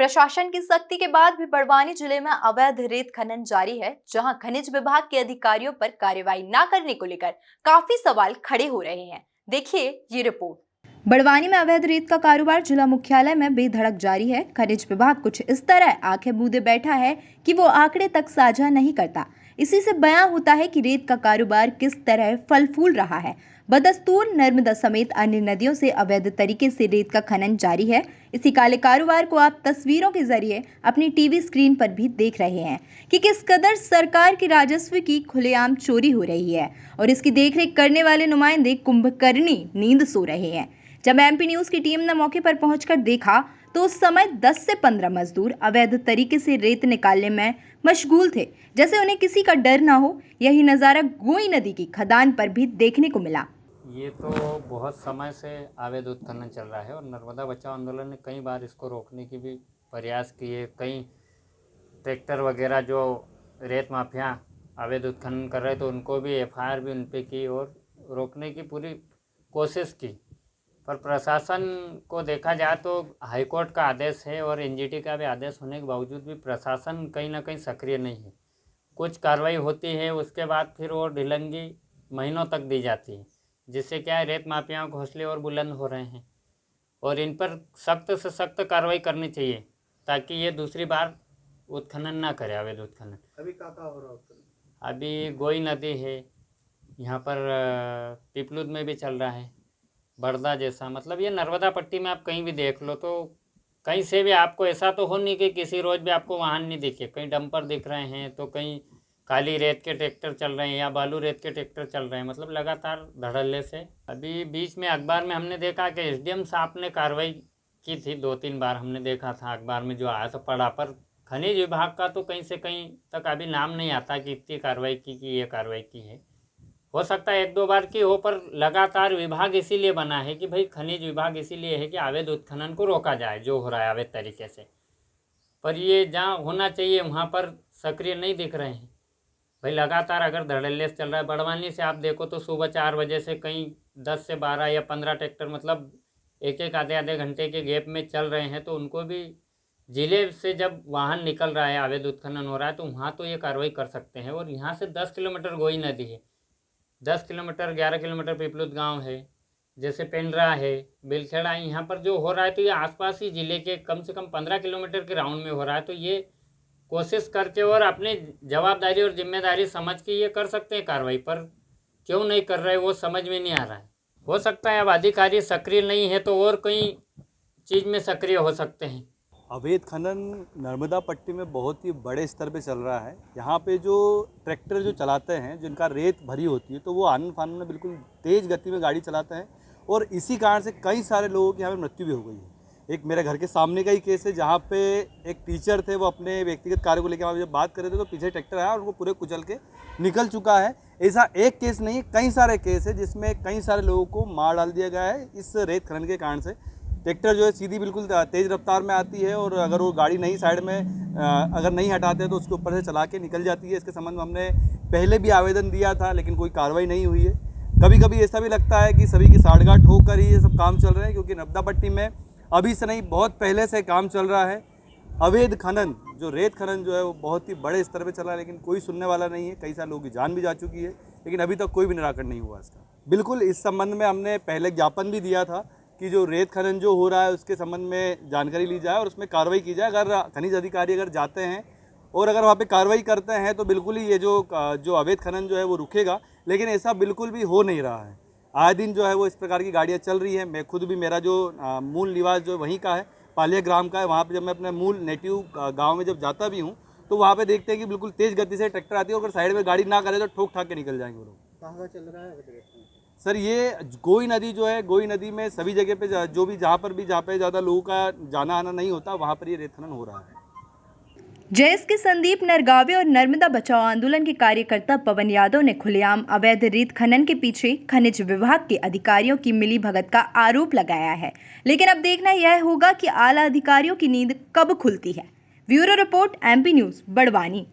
प्रशासन की सख्ती के बाद भी बड़वानी जिले में अवैध रेत खनन जारी है, जहां खनिज विभाग के अधिकारियों पर कार्रवाई न करने को लेकर काफी सवाल खड़े हो रहे हैं। देखिए ये रिपोर्ट। बड़वानी में अवैध रेत का कारोबार जिला मुख्यालय में बेधड़क जारी है। खनिज विभाग कुछ इस तरह आंखें मूंदे बैठा है कि वो आंकड़े तक साझा नहीं करता। इसी से बयां होता है कि रेत का कारोबार किस तरह फल फूल रहा है। बदस्तूर नर्मदा समेत अन्य नदियों से अवैध तरीके से रेत का खनन जारी है। इसी काले कारोबार को आप तस्वीरों के जरिए अपनी टीवी स्क्रीन पर भी देख रहे हैं कि किस कदर सरकार के राजस्व की खुलेआम चोरी हो रही है और इसकी देखरेख करने वाले नुमाइंदे कुंभकर्णी नींद सो रहे हैं। जब एमपी न्यूज की टीम ने मौके पर पहुंचकर देखा तो उस समय 10 से 15 मजदूर अवैध तरीके से रेत निकालने में मशगूल थे, जैसे उन्हें किसी का डर ना हो। यही नज़ारा गोई नदी की खदान पर भी देखने को मिला। ये तो बहुत समय से अवैध उत्खनन चल रहा है और नर्मदा बचाओ आंदोलन ने कई बार इसको रोकने की भी प्रयास किए। कई ट्रैक्टर वगैरह जो रेत माफिया अवैध उत्खनन कर रहे थे उनको भी एफआईआर भी उन पे की और रोकने की पूरी कोशिश की, पर प्रशासन को देखा जाए तो हाईकोर्ट का आदेश है और एनजीटी का भी आदेश होने के बावजूद भी प्रशासन कहीं ना कहीं सक्रिय नहीं है। कुछ कार्रवाई होती है, उसके बाद फिर वो ढिलंगी महीनों तक दी जाती है, जिससे क्या है रेत माफियाओं के हौसले और बुलंद हो रहे हैं और इन पर सख्त से सख्त कार्रवाई करनी चाहिए ताकि ये दूसरी बार उत्खनन ना करे, अवैध उत्खनन। अभी कहाँ हो रहा है उत्खनन? अभी गोई नदी है, यहाँ पर पिपलुद में भी चल रहा है, बड़दा जैसा। मतलब ये नर्मदा पट्टी में आप कहीं भी देख लो तो कहीं से भी आपको ऐसा तो हो नहीं कि किसी रोज़ भी आपको वाहन नहीं दिखे। कहीं डंपर दिख रहे हैं तो कहीं काली रेत के ट्रैक्टर चल रहे हैं या बालू रेत के ट्रैक्टर चल रहे हैं, मतलब लगातार धड़ल्ले से। अभी बीच में अखबार में हमने देखा कि एसडीएम साहब ने कार्रवाई की थी, 2-3 बार हमने देखा था अखबार में जो आया था पढ़ा, पर खनिज विभाग का तो कहीं से कहीं तक अभी नाम नहीं आता कि इतनी कार्रवाई की कि ये कार्रवाई की है। हो सकता है 1-2 बार की हो, पर लगातार विभाग इसीलिए बना है कि भाई खनिज विभाग इसीलिए है कि अवैध उत्खनन को रोका जाए जो हो रहा है अवैध तरीके से। पर ये जहाँ होना चाहिए वहाँ पर सक्रिय नहीं दिख रहे हैं। भाई लगातार अगर धड़ल्ले से चल रहा है, बड़वानी से आप देखो तो सुबह 4 बजे से कहीं 10 से 12 या 15 ट्रैक्टर मतलब एक आधे घंटे के गैप में चल रहे हैं, तो उनको भी जिले से जब वाहन निकल रहा है अवैध उत्खनन हो रहा है तो वहाँ तो ये कार्रवाई कर सकते हैं। और यहाँ से 10 किलोमीटर गोई नदी है, 10 किलोमीटर 11 किलोमीटर पिपलुद गांव है, जैसे पेंड्रा है, बेलखेड़ा है। यहाँ पर जो हो रहा है तो ये आसपास ही ज़िले के कम से कम 15 किलोमीटर के राउंड में हो रहा है। तो ये कोशिश करके और अपनी जवाबदारी और जिम्मेदारी समझ के ये कर सकते हैं कार्रवाई, पर क्यों नहीं कर रहे वो समझ में नहीं आ रहा है। हो सकता है अब अधिकारी सक्रिय नहीं है तो और कई चीज़ में सक्रिय हो सकते हैं। अवैध खनन नर्मदा पट्टी में बहुत ही बड़े स्तर पे चल रहा है। यहाँ पे जो ट्रैक्टर जो चलाते हैं, जिनका रेत भरी होती है, तो वो आनन फानन में बिल्कुल तेज़ गति में गाड़ी चलाते हैं और इसी कारण से कई सारे लोगों की यहाँ पे मृत्यु भी हो गई है। एक मेरे घर के सामने का ही केस है जहाँ पे एक टीचर थे, वो अपने व्यक्तिगत कार्य को लेकर वहाँ जब बात कर रहे थे तो पीछे ट्रैक्टर आया और उनको पूरे कुचल के निकल चुका है। ऐसा एक केस नहीं, कई सारे केस है जिसमें कई सारे लोगों को मार डाल दिया गया है इस रेत खनन के कारण से। ट्रैक्टर जो है सीधी बिल्कुल तेज़ रफ्तार में आती है और अगर वो गाड़ी नहीं साइड में अगर नहीं हटाते तो उसके ऊपर से चला के निकल जाती है। इसके संबंध में हमने पहले भी आवेदन दिया था लेकिन कोई कार्रवाई नहीं हुई है। कभी कभी ऐसा भी लगता है कि सभी की साठगांठ होकर ही ये सब काम चल रहे हैं, क्योंकि नर्मदा पट्टी में अभी से नहीं बहुत पहले से काम चल रहा है। अवैध खनन जो रेत खनन जो है वो बहुत ही बड़े स्तर पे चल रहा है, लेकिन कोई सुनने वाला नहीं है। कई सारे लोगों की जान भी जा चुकी है, लेकिन अभी तक कोई भी निराकरण नहीं हुआ इसका। बिल्कुल इस संबंध में हमने पहले ज्ञापन भी दिया था कि जो रेत खनन जो हो रहा है उसके संबंध में जानकारी ली जाए और उसमें कार्रवाई की जाए। अगर खनिज अधिकारी अगर जाते हैं और अगर वहाँ पे कार्रवाई करते हैं तो बिल्कुल ही ये जो अवैध खनन जो है वो रुकेगा, लेकिन ऐसा बिल्कुल भी हो नहीं रहा है। आए दिन जो है वो इस प्रकार की गाड़ियाँ चल रही हैं। मैं खुद भी, मेरा जो मूल निवास जो वहीं का है, पालिया ग्राम का है, वहाँ पे जब मैं अपने मूल नेटिव गांव में जब जाता भी हूँ तो वहाँ पे देखते हैं कि बिल्कुल तेज़ गति से ट्रैक्टर आती है और अगर साइड में गाड़ी ना करे तो ठोक ठाक के निकल जाएंगे वो लोग। कहाँ चल रहा है सर ये गोई नदी जो है, गोई नदी में सभी जगह पे जो भी जहाँ पे ज़्यादा लोगों का जाना आना नहीं होता वहाँ पर ये रेत खनन हो रहा है। जयस के संदीप नरगावे और नर्मदा बचाओ आंदोलन के कार्यकर्ता पवन यादव ने खुलेआम अवैध रेत खनन के पीछे खनिज विभाग के अधिकारियों की मिलीभगत का आरोप लगाया है, लेकिन अब देखना यह होगा कि आला अधिकारियों की नींद कब खुलती है। Bureau report, MP news, Barwani.